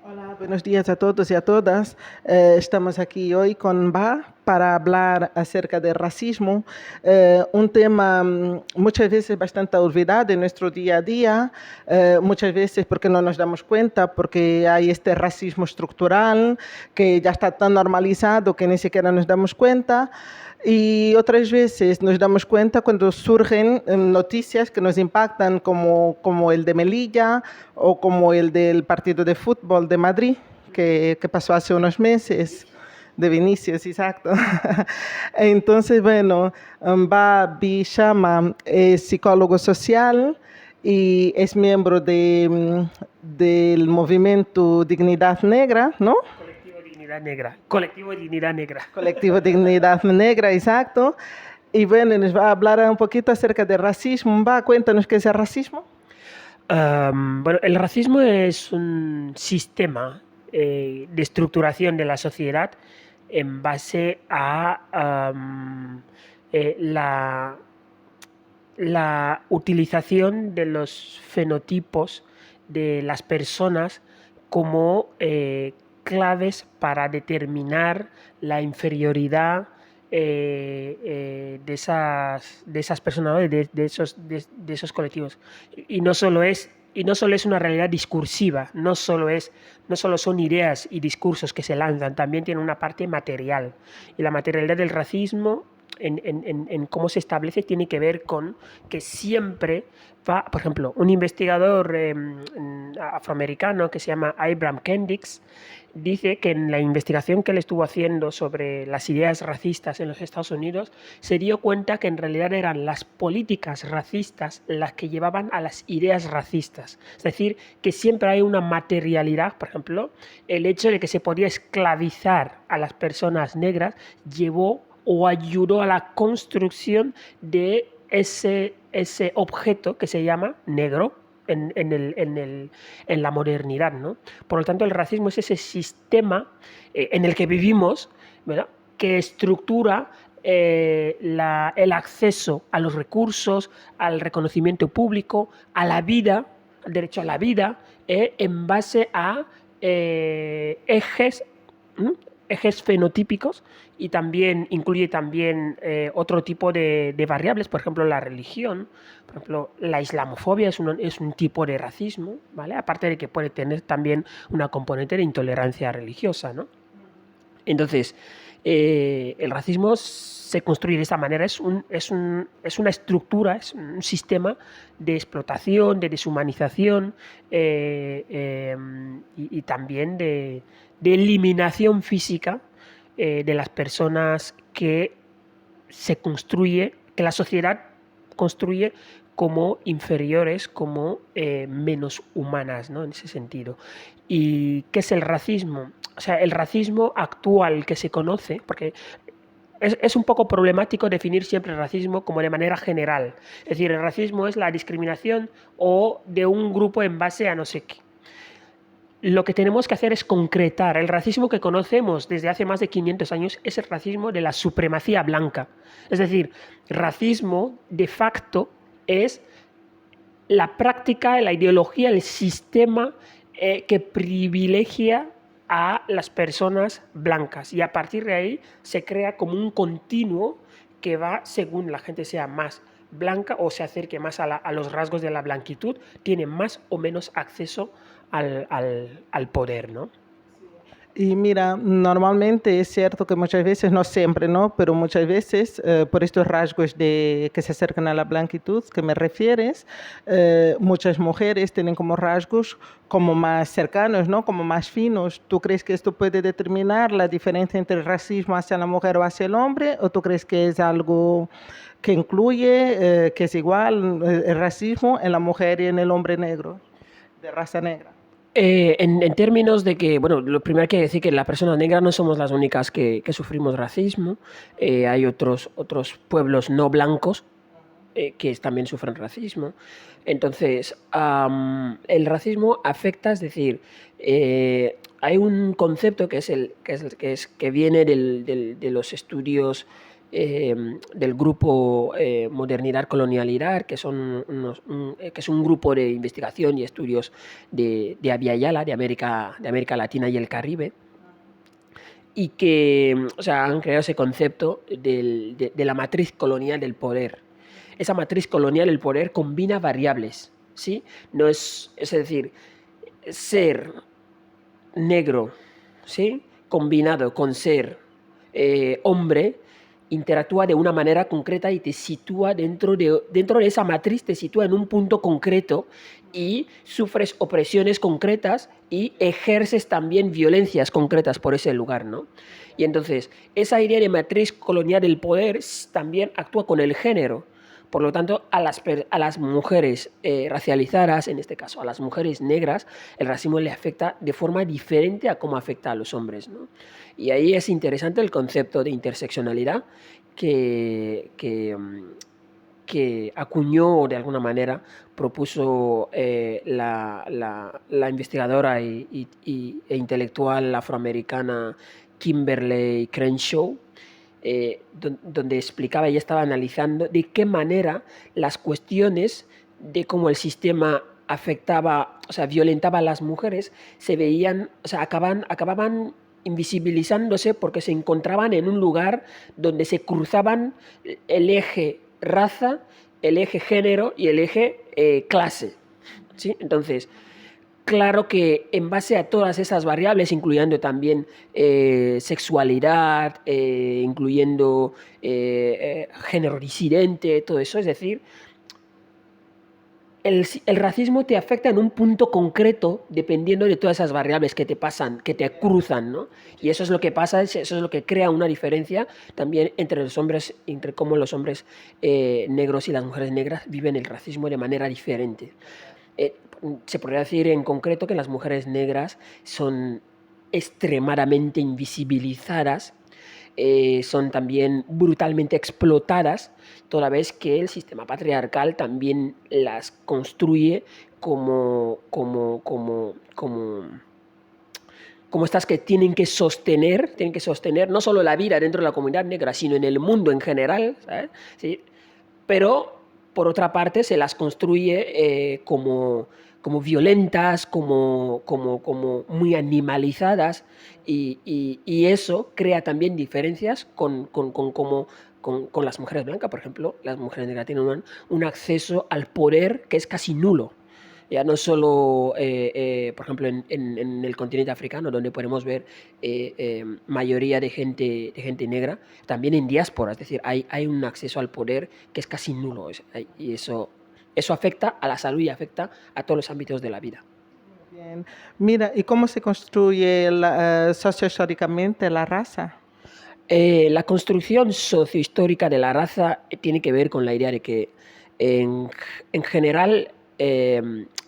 Hola, buenos días a todos y a todas. Estamos aquí hoy con Ba para hablar acerca del racismo, un tema muchas veces bastante olvidado en nuestro día a día, muchas veces porque no nos damos cuenta, porque hay este racismo estructural que ya está tan normalizado que ni siquiera nos damos cuenta. Y otras veces nos damos cuenta cuando surgen noticias que nos impactan, como el de Melilla o como el del partido de fútbol de Madrid, que pasó hace unos meses, de Vinicius, exacto. Entonces, bueno, Ba Bishama es psicólogo social y es miembro del movimiento Dignidad Negra, ¿no? Colectivo Dignidad Negra. Colectivo Dignidad Negra. Colectivo Dignidad Negra, exacto. Y bueno, nos va a hablar un poquito acerca del racismo. Va, cuéntanos qué es el racismo. Bueno, el racismo es un sistema de estructuración de la sociedad en base a la utilización de los fenotipos de las personas como claves para determinar la inferioridad de esas personas, de esos colectivos. Y no solo es una realidad discursiva, no solo son ideas y discursos que se lanzan, también tiene una parte material. Y la materialidad del racismo en cómo se establece tiene que ver con que siempre va, por ejemplo, un investigador afroamericano que se llama Ibram Kendricks dice que en la investigación que él estuvo haciendo sobre las ideas racistas en los Estados Unidos se dio cuenta que en realidad eran las políticas racistas las que llevaban a las ideas racistas. Es decir, que siempre hay una materialidad, por ejemplo, el hecho de que se podía esclavizar a las personas negras llevó o ayudó a la construcción de ese objeto que se llama negro en la modernidad, ¿no? Por lo tanto, el racismo es ese sistema en el que vivimos, ¿verdad?, que estructura el acceso a los recursos, al reconocimiento público, a la vida, al derecho a la vida, en base a ejes, ejes fenotípicos, y también incluye también otro tipo de variables, por ejemplo la religión, por ejemplo la islamofobia es un tipo de racismo, ¿vale? Aparte de que puede tener también una componente de intolerancia religiosa, ¿no? Entonces, el racismo se construye de esta manera, es una estructura, es un sistema de explotación, de deshumanización y también de eliminación física de las personas que la sociedad construye como inferiores, como menos humanas, ¿no? En ese sentido. ¿Y qué es el racismo? O sea, el racismo actual que se conoce, porque es un poco problemático definir siempre el racismo como de manera general. Es decir, el racismo es la discriminación o de un grupo en base a no sé qué. Lo que tenemos que hacer es concretar. El racismo que conocemos desde hace más de 500 años es el racismo de la supremacía blanca. Es decir, racismo de facto es la práctica, la ideología, el sistema que privilegia a las personas blancas, y a partir de ahí se crea como un continuo que va según la gente sea más blanca o se acerque más a los rasgos de la blanquitud, tiene más o menos acceso al poder, ¿no? Y mira, normalmente es cierto que muchas veces, no siempre, ¿no? Pero muchas veces, por estos rasgos que se acercan a la blanquitud que me refieres, muchas mujeres tienen como rasgos como más cercanos, ¿no? Como más finos. ¿Tú crees que esto puede determinar la diferencia entre el racismo hacia la mujer o hacia el hombre? ¿O tú crees que es algo que incluye, que es igual el racismo en la mujer y en el hombre negro, de raza negra? En términos de que, bueno, lo primero hay que decir que las personas negras no somos las únicas que sufrimos racismo. Hay otros pueblos no blancos que también sufren racismo. Entonces, el racismo afecta, es decir, hay un concepto que viene de los estudios del grupo Modernidad Colonialidad, que es un grupo de investigación y estudios de Abya Yala, de América Latina y el Caribe, y que han creado ese concepto de la matriz colonial del poder. Esa matriz colonial del poder combina variables, ¿sí? No es decir, ser negro, ¿sí?, combinado con ser hombre, interactúa de una manera concreta y te sitúa dentro de esa matriz, te sitúa en un punto concreto y sufres opresiones concretas y ejerces también violencias concretas por ese lugar, ¿no? Y entonces, esa idea de matriz colonial del poder también actúa con el género. Por lo tanto, a las mujeres racializadas, en este caso a las mujeres negras, el racismo le afecta de forma diferente a cómo afecta a los hombres, ¿no? Y ahí es interesante el concepto de interseccionalidad que acuñó, de alguna manera, propuso la investigadora e intelectual afroamericana Kimberly Crenshaw, donde explicaba, ella estaba analizando de qué manera las cuestiones de cómo el sistema afectaba, violentaba a las mujeres, se veían, acababan invisibilizándose porque se encontraban en un lugar donde se cruzaban el eje raza, el eje género y el eje clase, ¿sí? Entonces, claro que en base a todas esas variables, incluyendo también sexualidad, incluyendo género disidente, todo eso, es decir, el racismo te afecta en un punto concreto dependiendo de todas esas variables que te pasan, que te cruzan, ¿no? Y eso es lo que pasa, eso es lo que crea una diferencia también entre los hombres, entre cómo los hombres negros y las mujeres negras viven el racismo de manera diferente. Se podría decir en concreto que las mujeres negras son extremadamente invisibilizadas, son también brutalmente explotadas, toda vez que el sistema patriarcal también las construye como estas que tienen que sostener no solo la vida dentro de la comunidad negra, sino en el mundo en general, ¿sabes? ¿Sí? Pero, por otra parte, se las construye como violentas, como muy animalizadas, y eso crea también diferencias con las mujeres blancas. Por ejemplo, las mujeres negras tienen un acceso al poder que es casi nulo. Ya no solo, por ejemplo, en el continente africano, donde podemos ver mayoría de gente negra, también en diáspora, es decir, hay un acceso al poder que es casi nulo, y eso afecta a la salud y afecta a todos los ámbitos de la vida. Bien. Mira, ¿y cómo se construye sociohistóricamente la raza? La construcción sociohistórica de la raza tiene que ver con la idea de que, en general,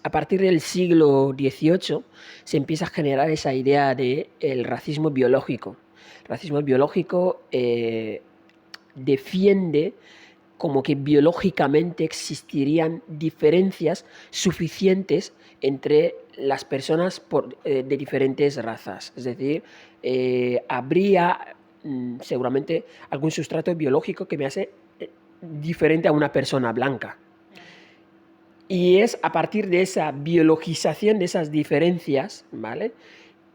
a partir del siglo XVIII se empieza a generar esa idea del racismo biológico. El racismo biológico defiende como que biológicamente existirían diferencias suficientes entre las personas de diferentes razas. Es decir, habría seguramente algún sustrato biológico que me hace diferente a una persona blanca. Y es a partir de esa biologización de esas diferencias, ¿vale?,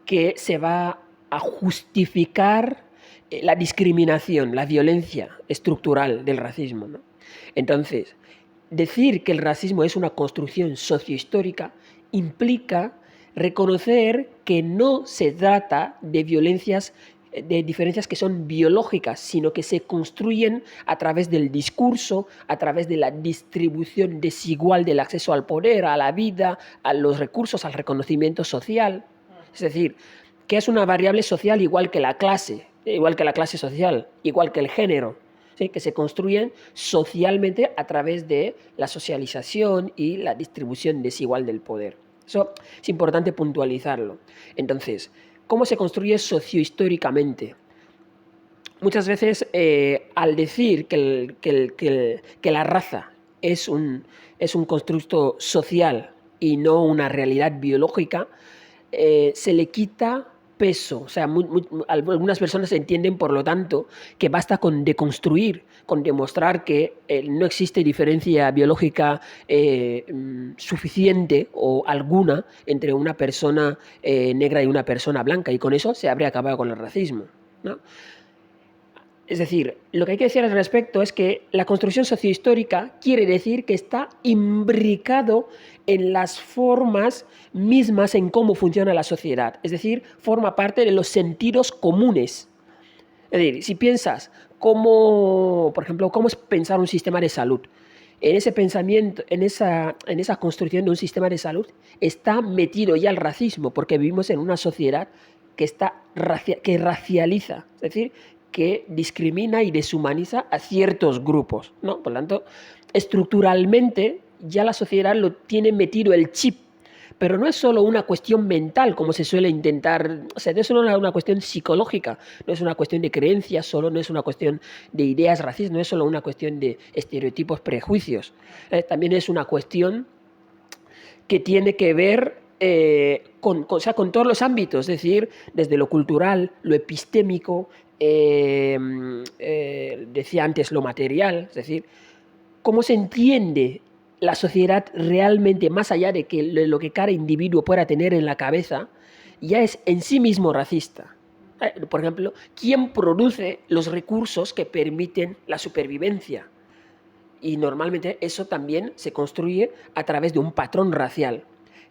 que se va a justificar la discriminación, la violencia estructural del racismo, ¿no? Entonces, decir que el racismo es una construcción sociohistórica implica reconocer que no se trata de diferencias que son biológicas, sino que se construyen a través del discurso, a través de la distribución desigual del acceso al poder, a la vida, a los recursos, al reconocimiento social. Es decir, que es una variable social igual que la clase social, igual que el género, ¿sí?, que se construyen socialmente a través de la socialización y la distribución desigual del poder. Eso es importante puntualizarlo. Entonces, ¿cómo se construye sociohistóricamente? Muchas veces, al decir que la raza es un constructo social y no una realidad biológica, se le quita peso. O sea, algunas personas entienden, por lo tanto, que basta con deconstruir, con demostrar que no existe diferencia biológica suficiente o alguna entre una persona negra y una persona blanca, y con eso se habría acabado con el racismo, ¿no? Es decir, lo que hay que decir al respecto es que la construcción sociohistórica quiere decir que está imbricado en las formas mismas en cómo funciona la sociedad. Es decir, forma parte de los sentidos comunes. Es decir, si piensas cómo, por ejemplo, cómo es pensar un sistema de salud, en ese pensamiento, en esa construcción de un sistema de salud, está metido ya el racismo, porque vivimos en una sociedad que racializa, es decir, que discrimina y deshumaniza a ciertos grupos, ¿no? Por lo tanto, estructuralmente ya la sociedad lo tiene metido el chip, pero no es solo una cuestión mental, como se suele intentar, o sea, no es solo una cuestión psicológica, no es una cuestión de creencias, solo no es una cuestión de ideas racistas, no es solo una cuestión de estereotipos, prejuicios, también es una cuestión que tiene que ver con todos los ámbitos, es decir, desde lo cultural, lo epistémico, decía antes lo material, es decir, cómo se entiende la sociedad realmente, más allá de que lo que cada individuo pueda tener en la cabeza, ya es en sí mismo racista. Por ejemplo, ¿quién produce los recursos que permiten la supervivencia? Y normalmente eso también se construye a través de un patrón racial.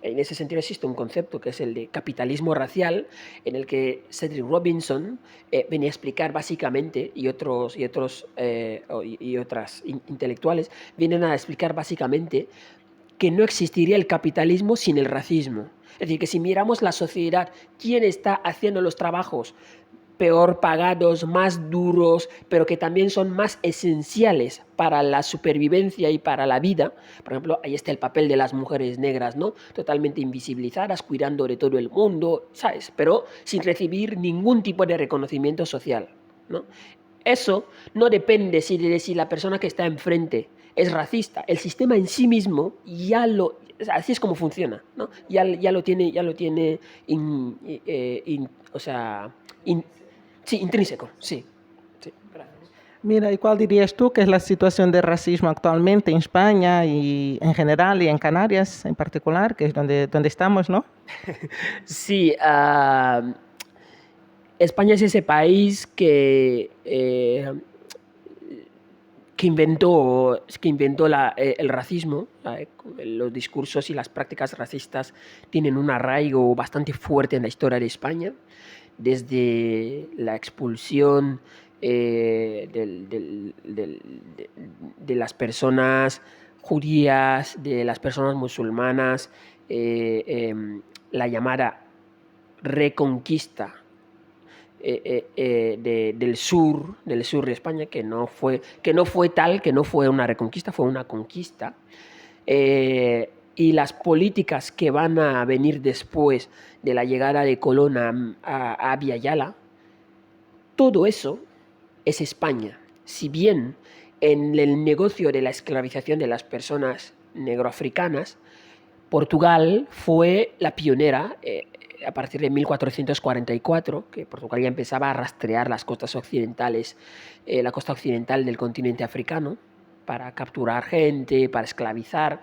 En ese sentido existe un concepto que es el de capitalismo racial, en el que Cedric Robinson venía a explicar básicamente, y otras intelectuales vienen a explicar básicamente que no existiría el capitalismo sin el racismo. Es decir, que si miramos la sociedad, ¿quién está haciendo los trabajos peor pagados, más duros, pero que también son más esenciales para la supervivencia y para la vida? Por ejemplo, ahí está el papel de las mujeres negras, ¿no? Totalmente invisibilizadas, cuidando de todo el mundo, ¿sabes? Pero sin recibir ningún tipo de reconocimiento social, ¿no? Eso no depende de si la persona que está enfrente es racista. El sistema en sí mismo ya lo... Así es como funciona, ¿no? Ya lo tiene sí, intrínseco, sí. Sí, gracias. Mira, ¿y cuál dirías tú que es la situación de racismo actualmente en España y en general y en Canarias en particular, que es donde estamos, ¿no? Sí, España es ese país que inventó el racismo. Los discursos y las prácticas racistas tienen un arraigo bastante fuerte en la historia de España, desde la expulsión de las personas judías, de las personas musulmanas, la llamada reconquista del sur de España, que no fue tal, que no fue una reconquista, fue una conquista. Y las políticas que van a venir después de la llegada de Colón a Abya Yala, todo eso es España. Si bien en el negocio de la esclavización de las personas negroafricanas, Portugal fue la pionera a partir de 1444, que Portugal ya empezaba a rastrear las costas occidentales, la costa occidental del continente africano, para capturar gente, para esclavizar.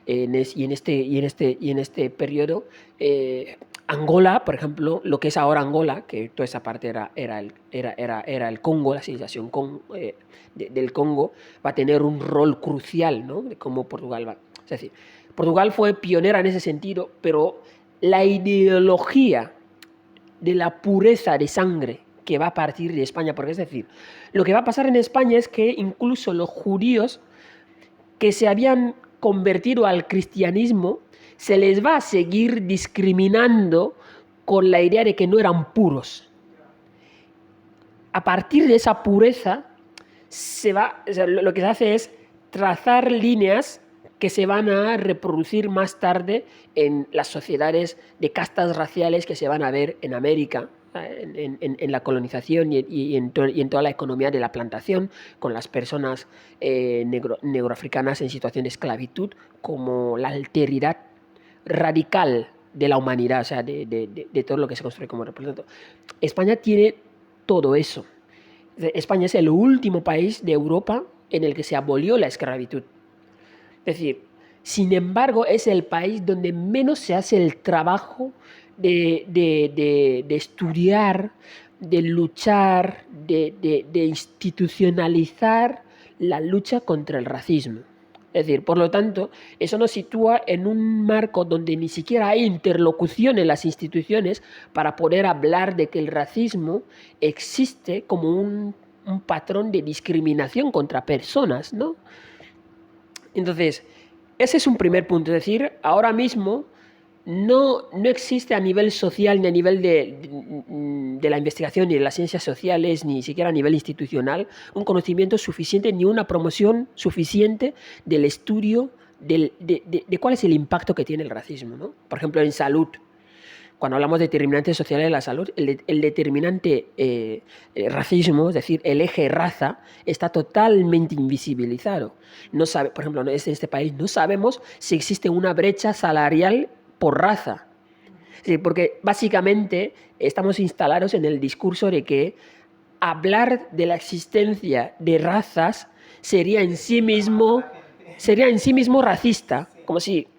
Y en este periodo, Angola, por ejemplo, lo que es ahora Angola, que toda esa parte era el Congo, la civilización del Congo, va a tener un rol crucial, ¿no? De cómo Portugal va. Es decir, Portugal fue pionera en ese sentido, pero la ideología de la pureza de sangre que va a partir de España, porque es decir, lo que va a pasar en España es que incluso los judíos que se habían convertido al cristianismo, se les va a seguir discriminando con la idea de que no eran puros. A partir de esa pureza, lo que se hace es trazar líneas que se van a reproducir más tarde en las sociedades de castas raciales que se van a ver en América, en la colonización y en toda la economía de la plantación, con las personas negroafricanas en situación de esclavitud, como la alteridad radical de la humanidad, o sea, de todo lo que se construye como representante. España tiene todo eso. España es el último país de Europa en el que se abolió la esclavitud. Es decir, sin embargo, es el país donde menos se hace el trabajo de estudiar, de luchar, de institucionalizar la lucha contra el racismo. Es decir, por lo tanto, eso nos sitúa en un marco donde ni siquiera hay interlocución en las instituciones para poder hablar de que el racismo existe como un patrón de discriminación contra personas, ¿no? Entonces, ese es un primer punto. Es decir, ahora mismo no existe a nivel social ni a nivel de la investigación ni de las ciencias sociales, ni siquiera a nivel institucional, un conocimiento suficiente ni una promoción suficiente del estudio de cuál es el impacto que tiene el racismo, ¿no? Por ejemplo, en salud. Cuando hablamos de determinantes sociales de la salud, el determinante racismo, es decir, el eje raza, está totalmente invisibilizado. No sabe, por ejemplo, en este país no sabemos si existe una brecha salarial por raza. Sí, porque básicamente estamos instalados en el discurso de que hablar de la existencia de razas sería en sí mismo racista, como si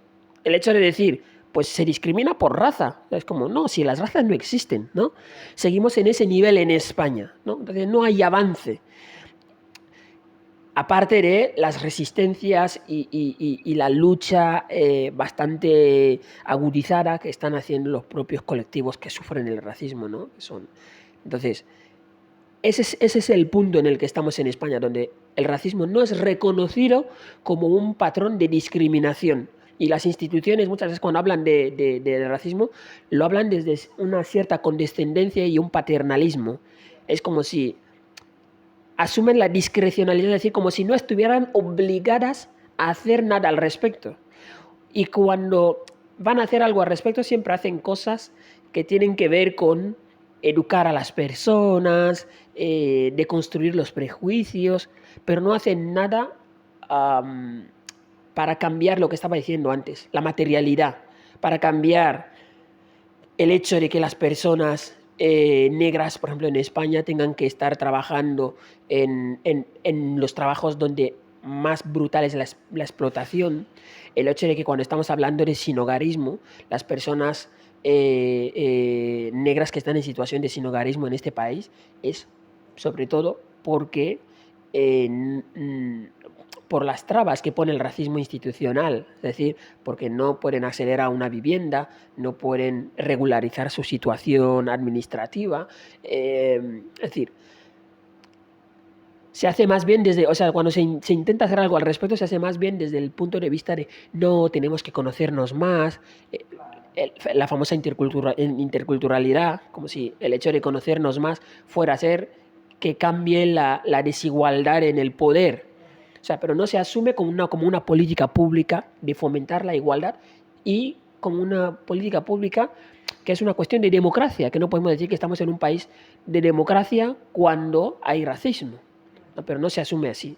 el hecho de decir, pues se discrimina por raza, es como, no, si las razas no existen, ¿no? Seguimos en ese nivel en España, ¿no? Entonces no hay avance. Aparte de las resistencias y la lucha bastante agudizada que están haciendo los propios colectivos que sufren el racismo, ¿no? Entonces, ese es el punto en el que estamos en España, donde el racismo no es reconocido como un patrón de discriminación. Y las instituciones muchas veces cuando hablan de racismo lo hablan desde una cierta condescendencia y un paternalismo. Es como si asumen la discrecionalidad, es decir, como si no estuvieran obligadas a hacer nada al respecto. Y cuando van a hacer algo al respecto siempre hacen cosas que tienen que ver con educar a las personas, de construir los prejuicios, pero no hacen nada para cambiar lo que estaba diciendo antes, la materialidad, para cambiar el hecho de que las personas negras, por ejemplo en España, tengan que estar trabajando en los trabajos donde más brutal es la explotación, el hecho de que cuando estamos hablando de sinhogarismo, las personas negras que están en situación de sinhogarismo en este país es sobre todo porque por las trabas que pone el racismo institucional, es decir, porque no pueden acceder a una vivienda, no pueden regularizar su situación administrativa, es decir, se hace más bien desde, o sea, cuando se intenta hacer algo al respecto, se hace más bien desde el punto de vista de no, tenemos que conocernos más, la famosa interculturalidad, como si el hecho de conocernos más fuera a ser que cambie la desigualdad en el poder. O sea, pero no se asume como una política pública de fomentar la igualdad y como una política pública que es una cuestión de democracia, que no podemos decir que estamos en un país de democracia cuando hay racismo, ¿no? Pero no se asume así.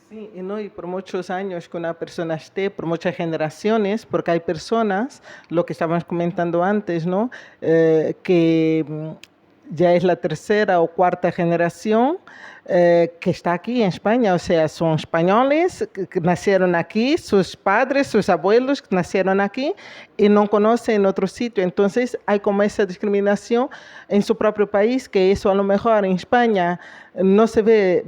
Sí, ¿no? Y por muchos años que una persona esté, por muchas generaciones, porque hay personas, lo que estábamos comentando antes, ¿no? Que ya es la tercera o cuarta generación que está aquí en España, o sea, son españoles que nacieron aquí, sus padres, sus abuelos nacieron aquí y no conocen otro sitio. Entonces hay como esa discriminación en su propio país, que eso a lo mejor en España no se ve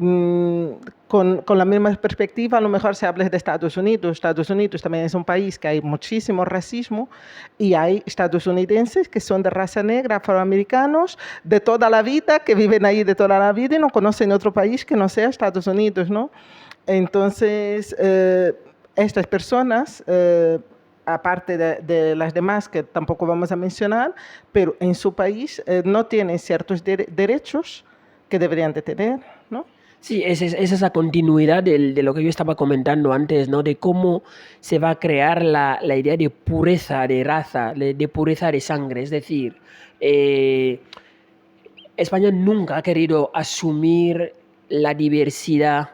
con la misma perspectiva. A lo mejor se habla de Estados Unidos. Estados Unidos también es un país que hay muchísimo racismo y hay estadounidenses que son de raza negra, afroamericanos, de toda la vida, que viven ahí de toda la vida y no conocen otro país que no sea Estados Unidos, ¿no? Entonces, estas personas, aparte de las demás que tampoco vamos a mencionar, pero en su país no tienen ciertos derechos que deberían de tener, ¿no? Sí, es esa continuidad de lo que yo estaba comentando antes, ¿no? De cómo se va a crear la idea de pureza de raza, de pureza de sangre. Es decir, España nunca ha querido asumir la diversidad,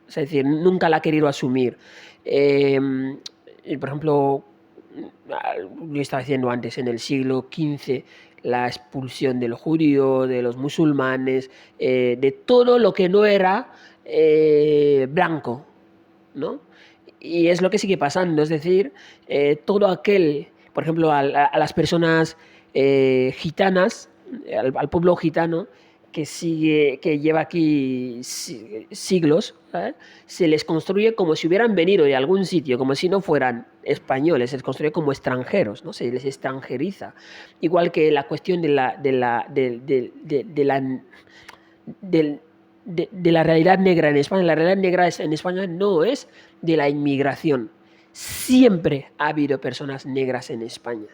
es decir, nunca la ha querido asumir. Por ejemplo, Yo estaba diciendo antes, en el siglo XV, la expulsión de los judíos, de los musulmanes, de todo lo que no era blanco, ¿no? Y es lo que sigue pasando, es decir, todo aquel, por ejemplo, a las personas gitanas, al pueblo gitano, que lleva aquí siglos, ¿sabes? Se les construye como si hubieran venido de algún sitio, como si no fueran españoles, se les construye como extranjeros, ¿no? Se les extranjeriza. Igual que la cuestión de la realidad negra en España. La realidad negra en España no es de la inmigración. Siempre ha habido personas negras en España,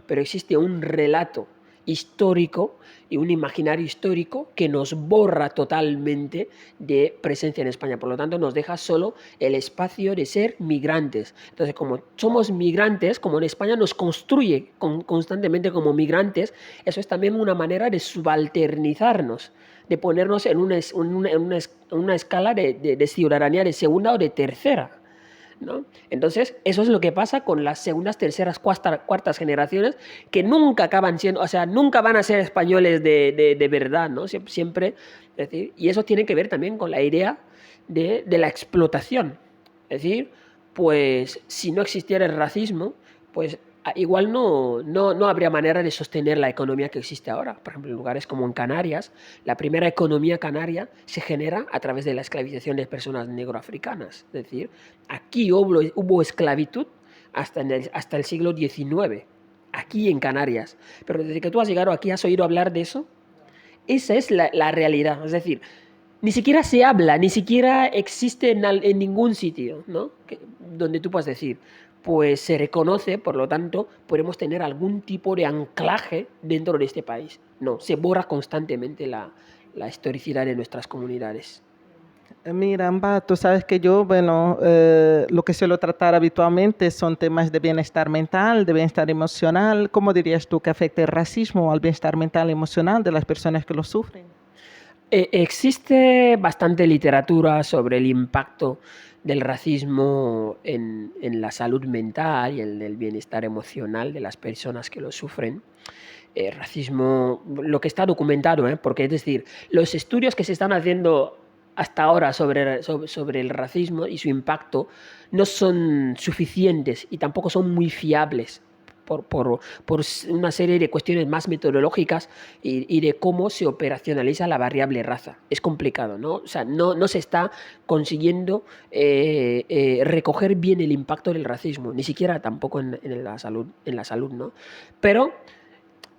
pero existe un relato histórico y un imaginario histórico que nos borra totalmente de presencia en España. Por lo tanto, nos deja solo el espacio de ser migrantes. Entonces, como somos migrantes, como en España nos construye constantemente como migrantes, eso es también una manera de subalternizarnos, de ponernos en una escala de ciudadanía de segunda o de tercera, ¿no? Entonces, eso es lo que pasa con las segundas, terceras, cuartas generaciones, que nunca acaban siendo, o sea, nunca van a ser españoles de verdad, ¿no? Siempre, es decir, y eso tiene que ver también con la idea de la explotación. Es decir, pues si no existiera el racismo, pues igual no habría manera de sostener la economía que existe ahora. Por ejemplo, en lugares como en Canarias, la primera economía canaria se genera a través de la esclavización de personas negroafricanas. Es decir, aquí hubo esclavitud hasta el siglo XIX, aquí en Canarias. Pero desde que tú has llegado aquí, ¿has oído hablar de eso? Esa es la realidad. Es decir, ni siquiera se habla, ni siquiera existe en ningún sitio, ¿no? Donde tú puedas decir, pues se reconoce, por lo tanto, podemos tener algún tipo de anclaje dentro de este país. No, se borra constantemente la historicidad de nuestras comunidades. Mira, Amba, tú sabes que yo, bueno, lo que suelo tratar habitualmente son temas de bienestar mental, de bienestar emocional. ¿Cómo dirías tú que afecta el racismo al bienestar mental y emocional de las personas que lo sufren? Existe bastante literatura sobre el impacto del racismo en la salud mental y en el bienestar emocional de las personas que lo sufren. Racismo, lo que está documentado, porque es decir, los estudios que se están haciendo hasta ahora sobre el racismo y su impacto no son suficientes y tampoco son muy fiables por una serie de cuestiones más metodológicas y de cómo se operacionaliza la variable raza. Es complicado, ¿no? O sea, no se está consiguiendo recoger bien el impacto del racismo, ni siquiera tampoco en la salud, ¿no? Pero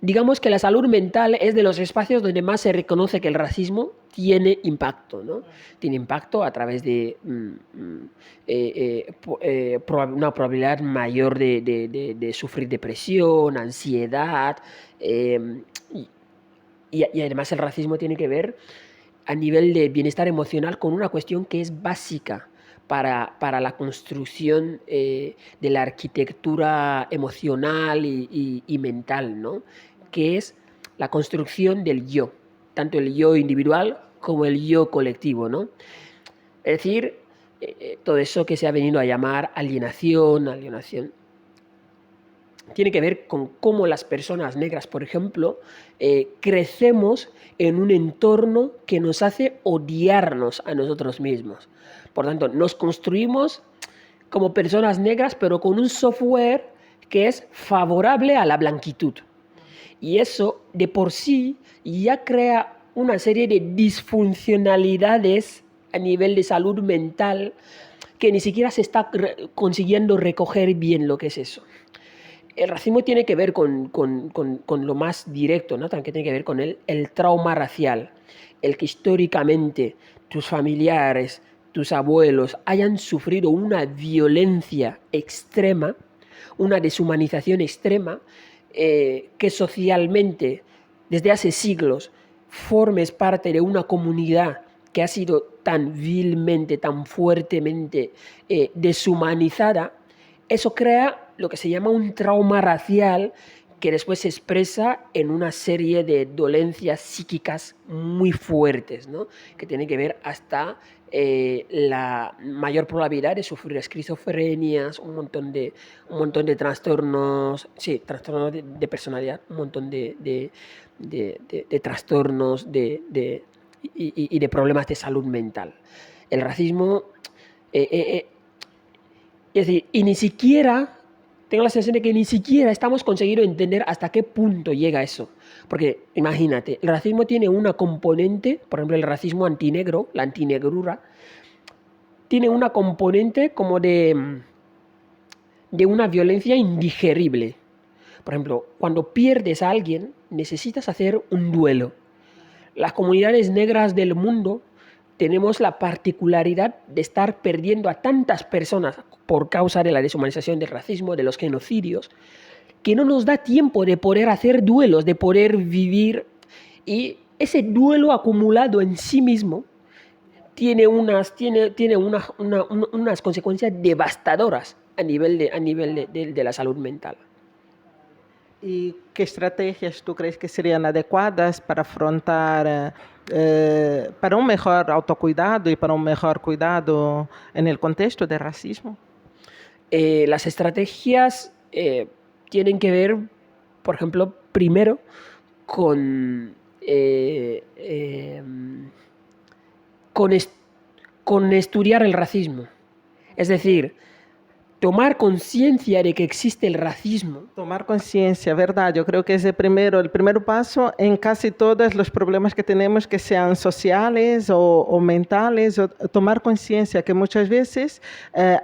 digamos que la salud mental es de los espacios donde más se reconoce que el racismo tiene impacto, ¿no? Tiene impacto a través de una probabilidad mayor de sufrir depresión, ansiedad, y además el racismo tiene que ver a nivel de bienestar emocional con una cuestión que es básica para la construcción de la arquitectura emocional y mental, ¿no? Que es la construcción del yo, tanto el yo individual como el yo colectivo, ¿no? Es decir, todo eso que se ha venido a llamar alienación, tiene que ver con cómo las personas negras, por ejemplo, crecemos en un entorno que nos hace odiarnos a nosotros mismos. Por tanto, nos construimos como personas negras, pero con un software que es favorable a la blanquitud. Y eso, de por sí, ya crea una serie de disfuncionalidades a nivel de salud mental que ni siquiera se está consiguiendo recoger bien lo que es eso. El racismo tiene que ver con lo más directo, ¿no? También tiene que ver con el trauma racial, el que históricamente tus familiares, tus abuelos hayan sufrido una violencia extrema, una deshumanización extrema, que socialmente, desde hace siglos, formes parte de una comunidad que ha sido tan vilmente, tan fuertemente deshumanizada, eso crea lo que se llama un trauma racial que después se expresa en una serie de dolencias psíquicas muy fuertes, ¿no? Que tienen que ver hasta la mayor probabilidad de sufrir esquizofrenias, un montón de trastornos, sí, trastornos de personalidad, un montón de trastornos y de problemas de salud mental. El racismo, es decir, y ni siquiera tengo la sensación de que ni siquiera estamos consiguiendo entender hasta qué punto llega eso. Porque imagínate, el racismo tiene una componente, por ejemplo, el racismo antinegro, la antinegrura, tiene una componente como de una violencia indigerible. Por ejemplo, cuando pierdes a alguien, necesitas hacer un duelo. Las comunidades negras del mundo tenemos la particularidad de estar perdiendo a tantas personas por causa de la deshumanización, del racismo, de los genocidios, que no nos da tiempo de poder hacer duelos, de poder vivir. Y ese duelo acumulado en sí mismo tiene unas consecuencias devastadoras a nivel de la salud mental. ¿Y qué estrategias tú crees que serían adecuadas para afrontar, para un mejor autocuidado y para un mejor cuidado en el contexto del racismo? Las estrategias tienen que ver, por ejemplo, primero con, con estudiar el racismo. Es decir, tomar conciencia de que existe el racismo. Tomar conciencia, ¿verdad? Yo creo que es el primer paso en casi todos los problemas que tenemos, que sean sociales o mentales, o tomar conciencia que muchas veces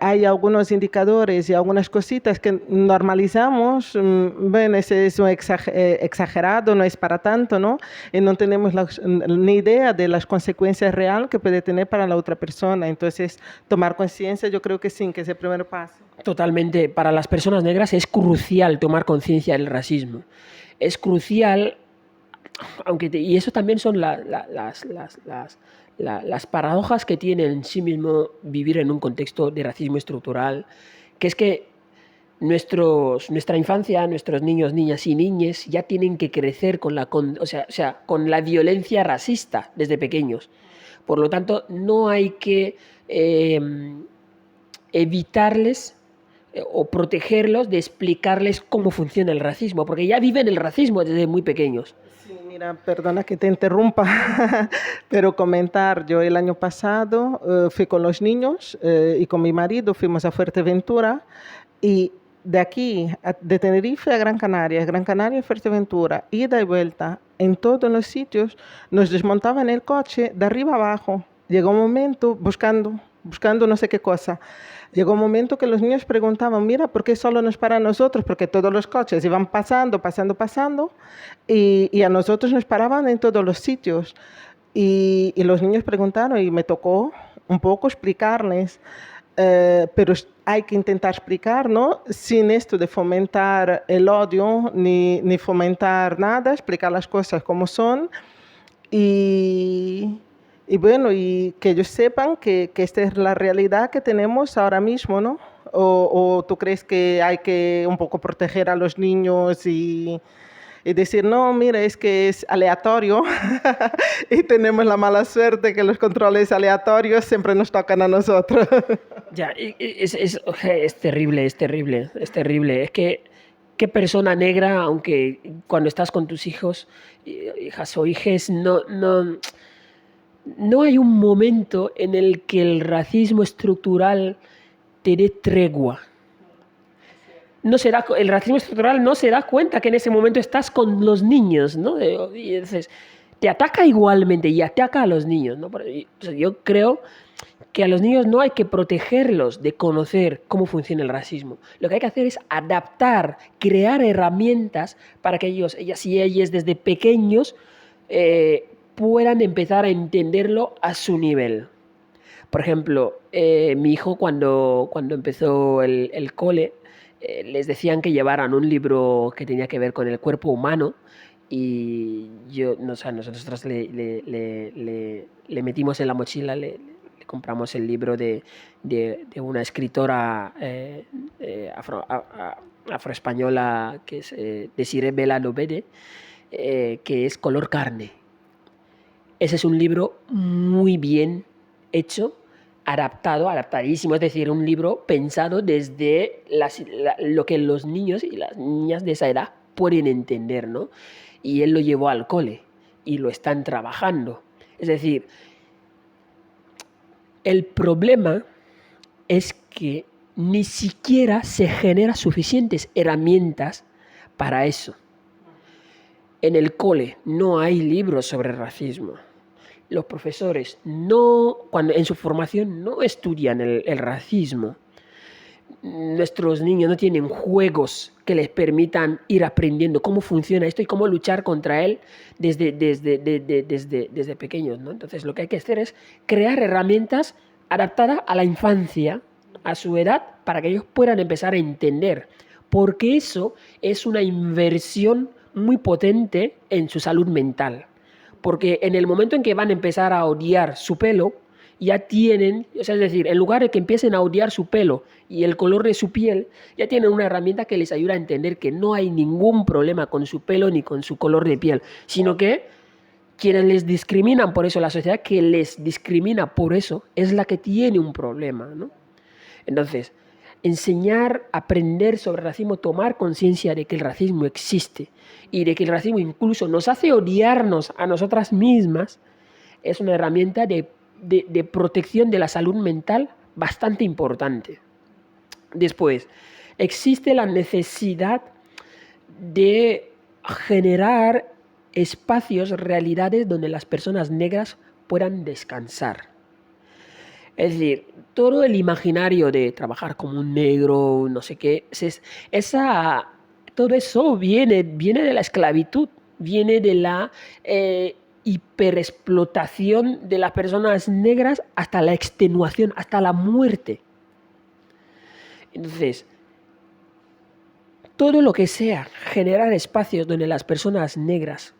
hay algunos indicadores y algunas cositas que normalizamos, bueno, ese es un exagerado, no es para tanto, ¿no? Y no tenemos ni idea de las consecuencias reales que puede tener para la otra persona. Entonces, tomar conciencia, yo creo que sí, que es el primer paso. Totalmente. Para las personas negras es crucial tomar conciencia del racismo. Es crucial, y eso también son las paradojas que tiene en sí mismo vivir en un contexto de racismo estructural, que es que nuestra infancia, nuestros niños, niñas y niñas ya tienen que crecer con la violencia racista desde pequeños. Por lo tanto, no hay que evitarles o protegerlos de explicarles cómo funciona el racismo, porque ya viven el racismo desde muy pequeños. Sí, mira, perdona que te interrumpa, pero comentar, yo el año pasado fui con los niños y con mi marido, fuimos a Fuerteventura y de aquí, de Tenerife a Gran Canaria a Fuerteventura, ida y vuelta, en todos los sitios, nos desmontaban el coche de arriba abajo. Llegó un momento buscando no sé qué cosa. Llegó un momento que los niños preguntaban, mira, ¿por qué solo nos para a nosotros? Porque todos los coches iban pasando, y a nosotros nos paraban en todos los sitios. Y los niños preguntaron y me tocó un poco explicarles, pero hay que intentar explicar, ¿no? Sin esto de fomentar el odio ni fomentar nada, explicar las cosas como son y bueno, y que ellos sepan que esta es la realidad que tenemos ahora mismo, ¿no? O tú crees que hay que un poco proteger a los niños y decir, no, mira, es que es aleatorio y tenemos la mala suerte que los controles aleatorios siempre nos tocan a nosotros. Ya, es terrible, es terrible, es terrible. Es que qué persona negra, aunque cuando estás con tus hijos, hijas o hijes, no hay un momento en el que el racismo estructural te dé tregua. El racismo estructural no se da cuenta que en ese momento estás con los niños, ¿no? Y entonces te ataca igualmente y ataca a los niños, ¿no? Yo creo que a los niños no hay que protegerlos de conocer cómo funciona el racismo. Lo que hay que hacer es adaptar, crear herramientas para que ellos, ellas y ellas desde pequeños puedan empezar a entenderlo a su nivel. Por ejemplo, mi hijo cuando empezó el cole, les decían que llevaran un libro que tenía que ver con el cuerpo humano y nosotros le metimos en la mochila, le compramos el libro de una escritora afroespañola, que es Desirée Bela-Lobede, que es Color Carne. Ese es un libro muy bien hecho, adaptadísimo, es decir, un libro pensado desde lo que los niños y las niñas de esa edad pueden entender, ¿no? Y él lo llevó al cole y lo están trabajando. Es decir, el problema es que ni siquiera se generan suficientes herramientas para eso. En el cole no hay libros sobre racismo. Los profesores en su formación no estudian el racismo. Nuestros niños no tienen juegos que les permitan ir aprendiendo cómo funciona esto y cómo luchar contra él desde pequeños, ¿no? Entonces lo que hay que hacer es crear herramientas adaptadas a la infancia, a su edad, para que ellos puedan empezar a entender. Porque eso es una inversión muy potente en su salud mental. Porque en el momento en que van a empezar a odiar su pelo, ya tienen, es decir, en lugar de que empiecen a odiar su pelo y el color de su piel, ya tienen una herramienta que les ayuda a entender que no hay ningún problema con su pelo ni con su color de piel, sino que quienes les discriminan por eso, la sociedad que les discrimina por eso, es la que tiene un problema, ¿no? Entonces, enseñar, aprender sobre racismo, tomar conciencia de que el racismo existe y de que el racismo incluso nos hace odiarnos a nosotras mismas, es una herramienta de protección de la salud mental bastante importante. Después, existe la necesidad de generar espacios, realidades donde las personas negras puedan descansar. Es decir, todo el imaginario de trabajar como un negro, no sé qué, todo eso viene de la esclavitud, viene de la hiperexplotación de las personas negras hasta la extenuación, hasta la muerte. Entonces, todo lo que sea generar espacios donde las personas negras